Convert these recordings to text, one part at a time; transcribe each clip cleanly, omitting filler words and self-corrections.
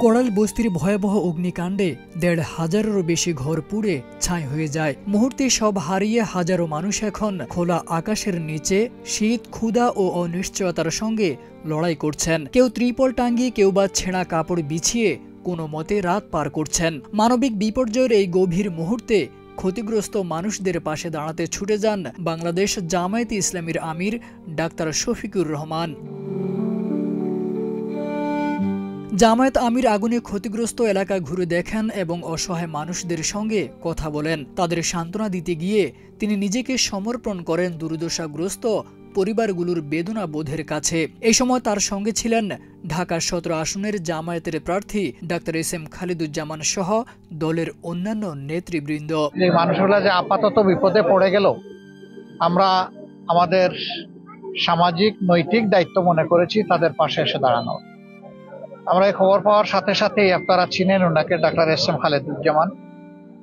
কোড়াইল বস্তির ভয়াবহ অগ্নিকাণ্ডে ১৫০০-এরও বেশি ঘর পুড়ে ছাই হয়ে যায়। মুহূর্তে সব হারিয়ে হাজারো মানুষ এখন খোলা আকাশের নিচে শীত, ক্ষুধা ও অনিশ্চয়তার সঙ্গে লড়াই করছেন। কেউ ত্রিপল টাঙ্গিয়ে, কেউ বা ছেঁড়া কাপড় বিছিয়ে কোনো মতে রাত পার করছেন। মানবিক বিপর্যয়ের এই গভীর মুহূর্তে ক্ষতিগ্রস্ত মানুষদের পাশে দাঁড়াতে ছুটে যান বাংলাদেশ জামায়াতে ইসলামীর আমির ডাক্তার শফিকুর রহমান। জামায়াত আমির আগুনে ক্ষতিগ্রস্ত এলাকা ঘুরে দেখেন এবং অসহায় মানুষদের সঙ্গে কথা বলেন। তাদের সান্ত্বনা দিতে গিয়ে তিনি নিজেকে সমর্পণ করেন দুর্দশাগ্রস্ত পরিবারগুলোর বেদনা বোধের কাছে। এই সময় তার সঙ্গে ছিলেন ঢাকা ১৭ আসনের জামায়াতের প্রার্থী ডাক্তার এস.এম. খালিদুজ্জামান সহ দলের অন্যান্য নেতৃবৃন্দ। এই মানুষগুলা যে আপাতত বিপদে পড়ে গেল, আমরা আমাদের সামাজিক নৈতিক দায়িত্ব মনে করেছি তাদের পাশে এসে দাঁড়ানো। আমরা এই খবর পাওয়ার সাথে সাথেই, আপনারা চিনেন ওনাকে, ডাক্তার এস.এম. খালিদুজ্জামান।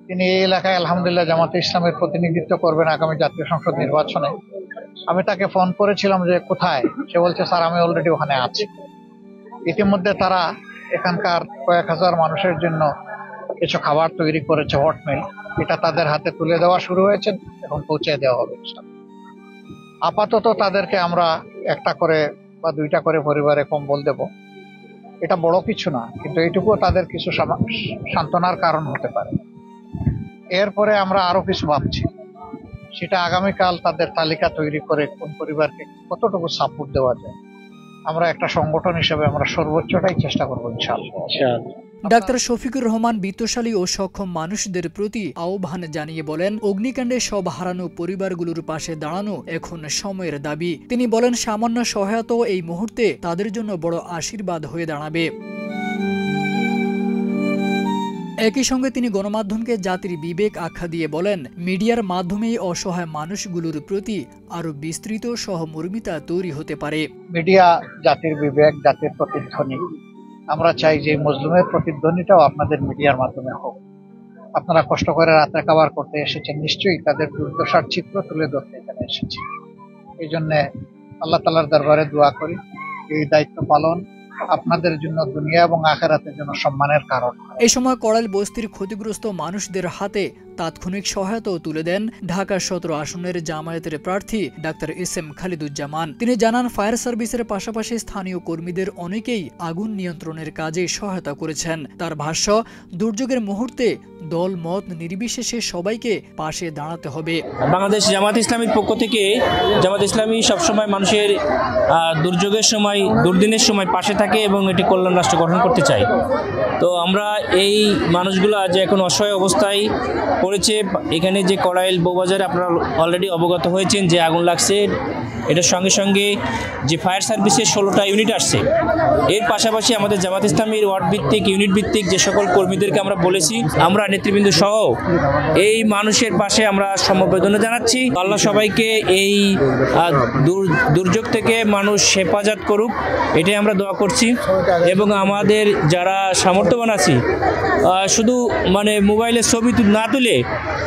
তিনি এই এলাকায় আলহামদুলিল্লাহ জামাতে ইসলামের প্রতিনিধিত্ব করবেন আগামী জাতীয় সংসদ নির্বাচনে। আমি তাকে ফোন করেছিলাম যে কোথায়, সে বলছে স্যার আমি অলরেডি ওখানে আছি। ইতিমধ্যে তারা এখানকার কয়েক হাজার মানুষের জন্য কিছু খাবার তৈরি করেছে, হটমিল। এটা তাদের হাতে তুলে দেওয়া শুরু হয়েছে, এখন পৌঁছে দেওয়া হবে। আপাতত তাদেরকে আমরা একটা করে বা দুইটা করে পরিবারে কম্বল দেব। এটা বড় কিছু না, কিন্তু এইটুকু তাদের কিছু সান্ত্বনার কারণ হতে পারে। এরপরে আমরা আরো কিছু ভাবছি, সেটা আগামীকাল তাদের তালিকা তৈরি করে কোন পরিবারকে কতটুকু সাপোর্ট দেওয়া যায়। আমরা একটা সংগঠন হিসেবে আমরা সর্বোচ্চটাই চেষ্টা করবো ইনশাআল্লাহ। ডাক্তার শফিকুর রহমান বিত্তশালী ও সক্ষম মানুষদের প্রতি আহ্বান জানিয়ে বলেন, অগ্নিকাণ্ডে সব হারানো পরিবারগুলোর পাশে দাঁড়ানো এখন সময়ের দাবি। তিনি বলেন, সামান্য সহায়তা এই মুহূর্তে তাদের জন্য বড় আশীর্বাদ হয়ে দাঁড়াবে। একই সঙ্গে তিনি গণমাধ্যমকে জাতির বিবেক আখ্যা দিয়ে বলেন, মিডিয়ার মাধ্যমেই অসহায় মানুষগুলোর প্রতি আরো বিস্তৃত সহমর্মিতা তৈরি হতে পারে। মিডিয়া জাতির বিবেক, জাতির প্রতিধ্বনি। আমরা চাই যে মজলুমের প্রতিধ্বনিটাও আপনাদের মিডিয়ার মাধ্যমে হোক। আপনারা কষ্ট করে রাত্রে খাবার করতে এসেছেন, নিশ্চয়ই তাদের দুর্দশার চিত্র তুলে ধরতে এখানে এসেছে। এই জন্য আল্লাহ তাআলার দরবারে দোয়া করি এই দায়িত্ব পালন আপনাদের জন্য দুনিয়া এবং আখিরাতের জন্য সম্মানের কারণ। এই সময় কোড়াইল বস্তির ক্ষতিগ্রস্ত মানুষদের হাতে তাৎক্ষণিক সহায়তাও তুলে দেন ঢাকা ১৭ আসনের জামায়াতের প্রার্থী ডাক্তার এস.এম. খালিদুজ্জামান। তিনি জানান, ফায়ার সার্ভিসের পাশাপাশি স্থানীয় কর্মীদের অনেকেই আগুন নিয়ন্ত্রণের কাজে সহায়তা করেছেন। তার ভাষ্য, দুর্যোগের মুহূর্তে দল মত নির্বিশেষে সবাইকে পাশে দাঁড়াতে হবে। বাংলাদেশ জামায়াত ইসলামীর পক্ষ থেকে জামায়াত ইসলামী সবসময় মানুষের দুর্যোগের সময়, দুর্দিনের সময় পাশে থাকে এবং এটি কল্যাণ রাষ্ট্র গঠন করতে চাই। তো আমরা এই মানুষগুলো যে এখন অসহায় অবস্থায় পড়েছে, এখানে যে কোড়াইল বউবাজারে আপনারা অলরেডি অবগত হয়েছেন যে আগুন লাগছে, এটার সঙ্গে সঙ্গে যে ফায়ার সার্ভিসের 16টা ইউনিট আসছে, এর পাশাপাশি আমাদের জামায়াত ইসলামীর ওয়ার্ড ভিত্তিক, ইউনিট ভিত্তিক যে সকল কর্মীদেরকে আমরা বলেছি, আমরা নেতৃবৃন্দ সহ এই মানুষের পাশে আমরা সমবেদনা জানাচ্ছি। আল্লাহ সবাইকে এই দুর্যোগ থেকে মানুষ হেফাজত করুক, এটাই আমরা দোয়া করছি। এবং আমাদের যারা সামর্থ্যবান আছি, শুধু মোবাইলের ছবি না তুলে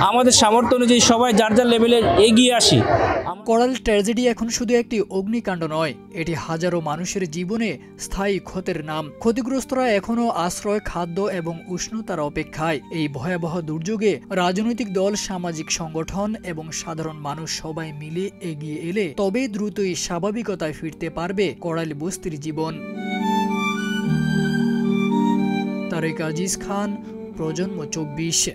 আমাদের সামর্থ্য অনুযায়ী সবাই যার যার লেভেলে এগিয়ে আসি। কোড়াইল ট্র্যাজেডি এখন শুধু একটি অগ্নিকাণ্ড নয়, এটি হাজারো মানুষের জীবনে স্থায়ী ক্ষতের নাম। ক্ষতিগ্রস্তরা এখনও আশ্রয়, খাদ্য এবং উষ্ণতার অপেক্ষায়। এই ভয়াবহ দুর্যোগে রাজনৈতিক দল, সামাজিক সংগঠন এবং সাধারণ মানুষ সবাই মিলে এগিয়ে এলে তবেই দ্রুতই স্বাভাবিকতায় ফিরতে পারবে কোড়াইল বস্তির জীবন। তারেক আজিজ খান, প্রজন্ম 24।